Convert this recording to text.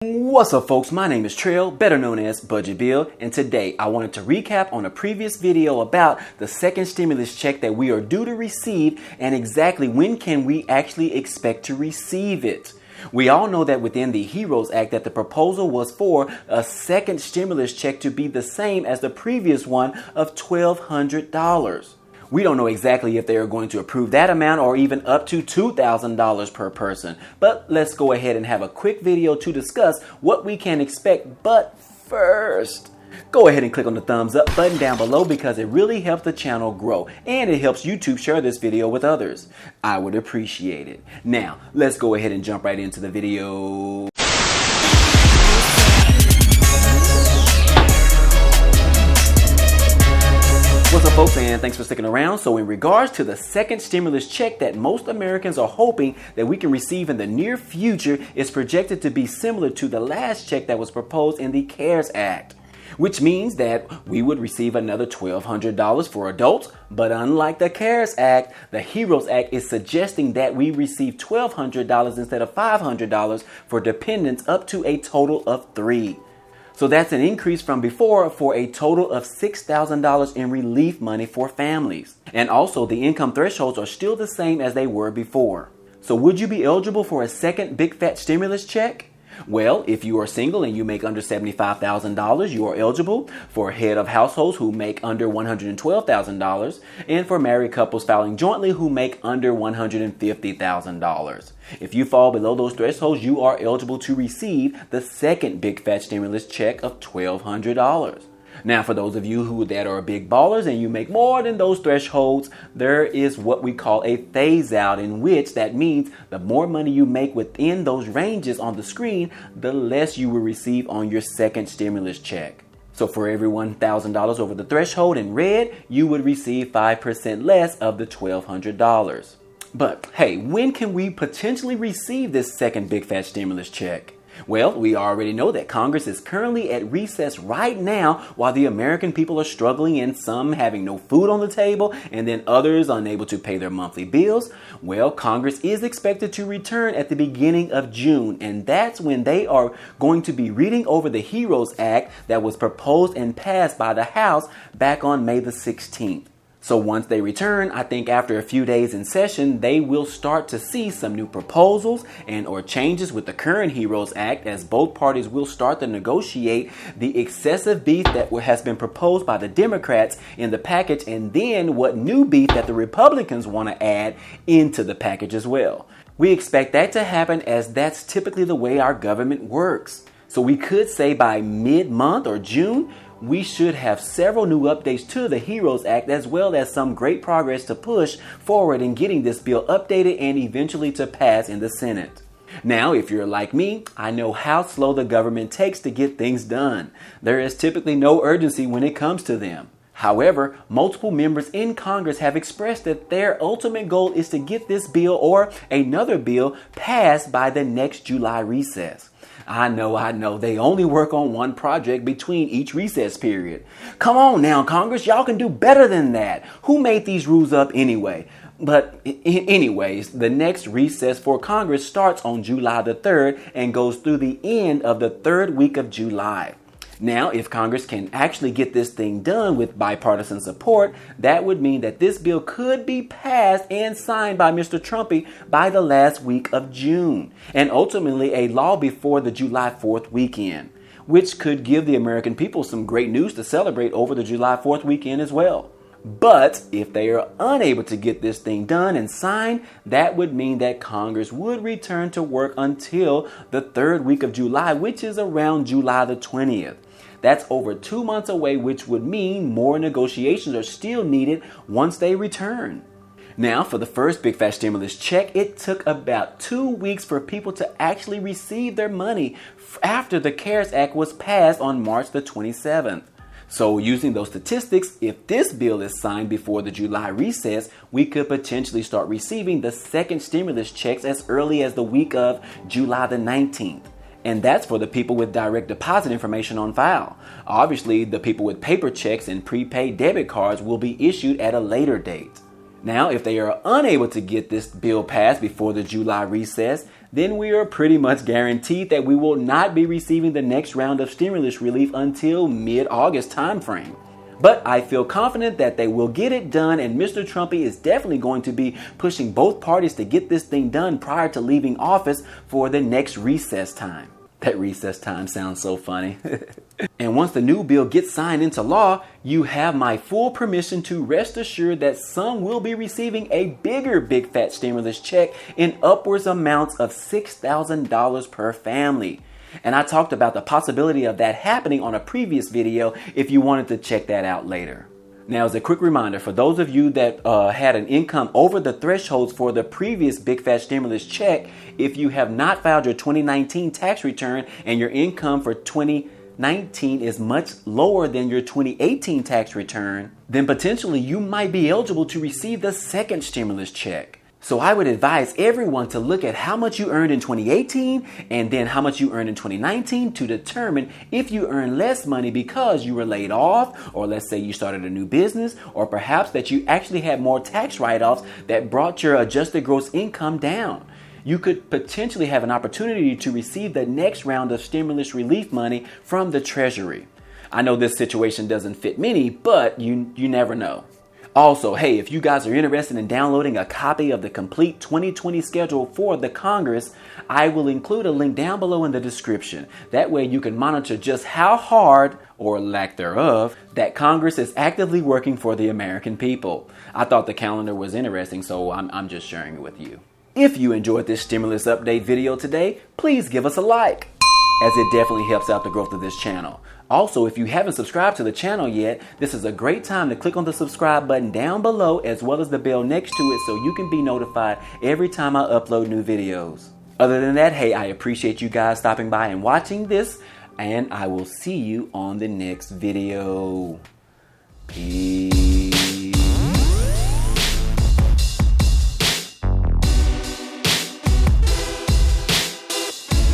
What's up folks, my name is Trail, better known as Budget Bill, and today I wanted to recap on a previous video about the second stimulus check that we are due to receive and exactly when can we actually expect to receive it. We all know that within the HEROES Act that the proposal was for a second stimulus check to be the same as the previous one of $1,200. We don't know exactly if they are going to approve that amount or even up to $2,000 per person. But let's go ahead and have a quick video to discuss what we can expect. But first, go ahead and click on the thumbs up button down below because it really helps the channel grow and it helps YouTube share this video with others. I would appreciate it. Now, let's go ahead and jump right into the video. What's up folks, and thanks for sticking around. So in regards to the second stimulus check that most Americans are hoping that we can receive in the near future, is projected to be similar to the last check that was proposed in the CARES Act, which means that we would receive another $1,200 for adults. But unlike the CARES Act, the HEROES Act is suggesting that we receive $1,200 instead of $500 for dependents up to a total of 3. So that's an increase from before for a total of $6,000 in relief money for families. And also the income thresholds are still the same as they were before. So would you be eligible for a second big fat stimulus check? Well, if you are single and you make under $75,000, you are eligible. For head of households who make under $112,000, and for married couples filing jointly who make under $150,000. If you fall below those thresholds, you are eligible to receive the second big fat stimulus check of $1,200. Now, for those of you that are big ballers and you make more than those thresholds, there is what we call a phase out, in which that means the more money you make within those ranges on the screen, the less you will receive on your second stimulus check. So for every $1,000 over the threshold in red, you would receive 5% less of the $1,200. But hey, when can we potentially receive this second big fat stimulus check? Well, we already know that Congress is currently at recess right now while the American people are struggling, and some having no food on the table and then others unable to pay their monthly bills. Well, Congress is expected to return at the beginning of June, and that's when they are going to be reading over the HEROES Act that was proposed and passed by the House back on May the 16th. So once they return, I think after a few days in session, they will start to see some new proposals and or changes with the current HEROES Act, as both parties will start to negotiate the excessive beef that has been proposed by the Democrats in the package, and then what new beef that the Republicans want to add into the package as well. We expect that to happen, as that's typically the way our government works. So we could say by mid-month or June, we should have several new updates to the HEROES Act, as well as some great progress to push forward in getting this bill updated and eventually to pass in the Senate. Now, if you're like me, I know how slow the government takes to get things done. There is typically no urgency when it comes to them. However, multiple members in Congress have expressed that their ultimate goal is to get this bill or another bill passed by the next July recess. I know, they only work on one project between each recess period. Come on now, Congress, y'all can do better than that. Who made these rules up anyway? But anyways, the next recess for Congress starts on July the 3rd and goes through the end of the third week of July. Now, if Congress can actually get this thing done with bipartisan support, that would mean that this bill could be passed and signed by Mr. Trumpy by the last week of June, and ultimately a law before the July 4th weekend, which could give the American people some great news to celebrate over the July 4th weekend as well. But if they are unable to get this thing done and signed, that would mean that Congress would return to work until the third week of July, which is around July the 20th. That's over 2 months away, which would mean more negotiations are still needed once they return. Now, for the first big fat stimulus check, it took about 2 weeks for people to actually receive their money after the CARES Act was passed on March the 27th. So using those statistics, if this bill is signed before the July recess, we could potentially start receiving the second stimulus checks as early as the week of July the 19th. And that's for the people with direct deposit information on file. Obviously, the people with paper checks and prepaid debit cards will be issued at a later date. Now, if they are unable to get this bill passed before the July recess, then we are pretty much guaranteed that we will not be receiving the next round of stimulus relief until mid-August timeframe. But I feel confident that they will get it done, and Mr. Trumpy is definitely going to be pushing both parties to get this thing done prior to leaving office for the next recess time. That recess time sounds so funny. And once the new bill gets signed into law, you have my full permission to rest assured that some will be receiving a bigger big fat stimulus check in upwards amounts of $6,000 per family. And I talked about the possibility of that happening on a previous video if you wanted to check that out later. Now, as a quick reminder, for those of you that had an income over the thresholds for the previous big fat stimulus check, if you have not filed your 2019 tax return and your income for 2019 is much lower than your 2018 tax return, then potentially you might be eligible to receive the second stimulus check. So I would advise everyone to look at how much you earned in 2018 and then how much you earned in 2019 to determine if you earn less money because you were laid off, or let's say you started a new business, or perhaps that you actually had more tax write-offs that brought your adjusted gross income down. You could potentially have an opportunity to receive the next round of stimulus relief money from the Treasury. I know this situation doesn't fit many, but you never know. Also, hey, if you guys are interested in downloading a copy of the complete 2020 schedule for the Congress, I will include a link down below in the description. That way you can monitor just how hard, or lack thereof, that Congress is actively working for the American people. I thought the calendar was interesting, so I'm just sharing it with you. If you enjoyed this stimulus update video today, please give us a like, as it definitely helps out the growth of this channel. Also, if you haven't subscribed to the channel yet, this is a great time to click on the subscribe button down below as well as the bell next to it so you can be notified every time I upload new videos. Other than that, hey, I appreciate you guys stopping by and watching this, and I will see you on the next video. Peace.